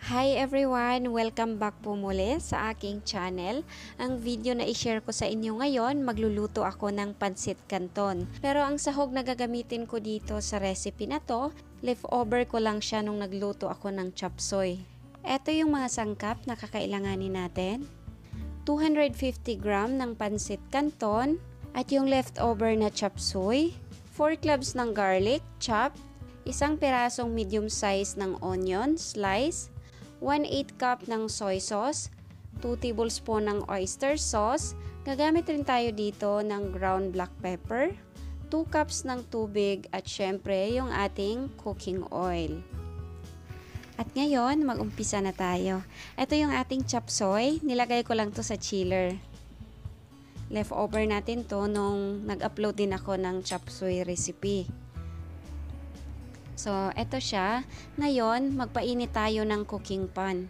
Hi everyone! Welcome back po muli sa aking channel. Ang video na i-share ko sa inyo ngayon, magluluto ako ng pansit canton. Pero ang sahog na gagamitin ko dito sa recipe na to, leftover ko lang siya nung nagluto ako ng chop suey. Ito yung mga sangkap na kakailanganin natin. 250 gram ng pansit canton at yung leftover na chop suey, 4 cloves ng garlic, chopped, isang pirasong medium size ng onion, slice, 1/8 cup ng soy sauce, 2 tablespoon ng oyster sauce, gagamit rin tayo dito ng ground black pepper, 2 cups ng tubig at syempre yung ating cooking oil. At ngayon, mag-umpisa na tayo. Ito yung ating chop suey, nilagay ko lang to sa chiller. Leftover natin to nung nag-upload din ako ng chop suey recipe. So, eto siya. Ngayon, magpainit tayo ng cooking pan.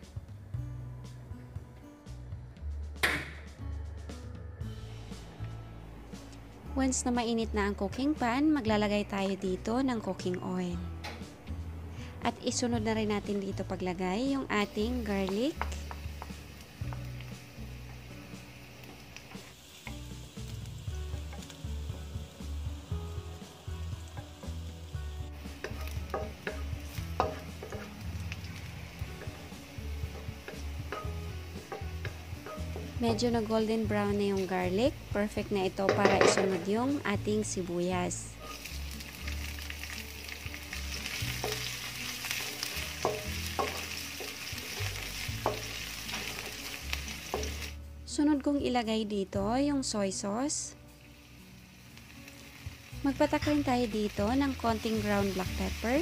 Once na mainit na ang cooking pan, maglalagay tayo dito ng cooking oil. At isunod na rin natin dito paglagay yung ating garlic. Medyo na golden brown na yung garlic. Perfect na ito para isunod yung ating sibuyas. Sunod kong ilagay dito yung soy sauce. Magpatak rin tayo dito ng konting ground black pepper.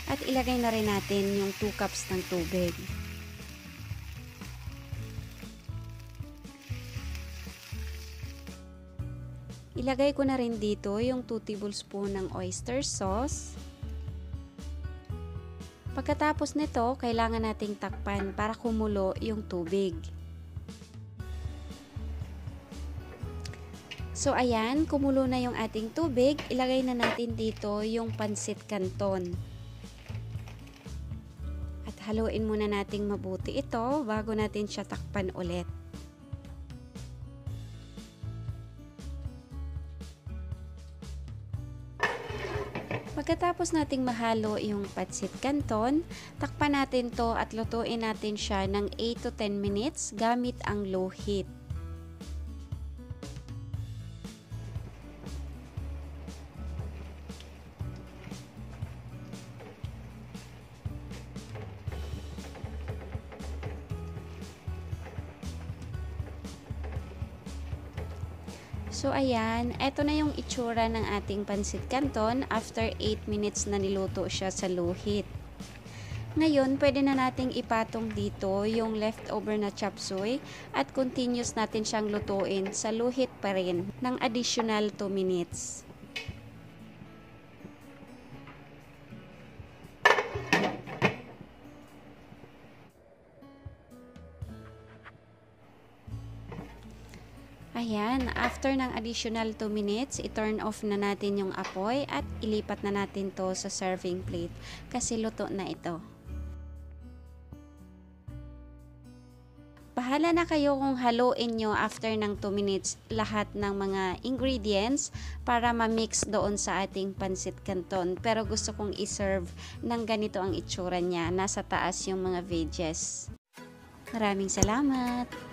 At ilagay na rin natin yung 2 cups ng tubig. Ilagay ko na rin dito yung 2 tablespoon ng oyster sauce. Pagkatapos nito, kailangan nating takpan para kumulo yung tubig. So ayan, kumulo na yung ating tubig. Ilagay na natin dito yung pansit canton. At haluin muna nating mabuti ito bago natin siya takpan ulit. Pagkatapos nating mahalo yung pansit canton, takpan natin to at lutuin natin siya ng 8 to 10 minutes gamit ang low heat. So ayan, eto na yung itsura ng ating pansit canton after 8 minutes na niluto siya sa low heat. Ngayon, pwede na nating ipatong dito yung leftover na chop suey at continuous natin siyang lutuin sa low heat pa rin ng additional 2 minutes. Ayan, after ng additional 2 minutes, i-turn off na natin yung apoy at ilipat na natin to sa serving plate kasi luto na ito. Bahala na kayo kung haluin nyo after ng 2 minutes lahat ng mga ingredients para ma-mix doon sa ating pansit canton. Pero gusto kong i-serve ng ganito ang itsura niya. Nasa taas yung mga veggies. Maraming salamat!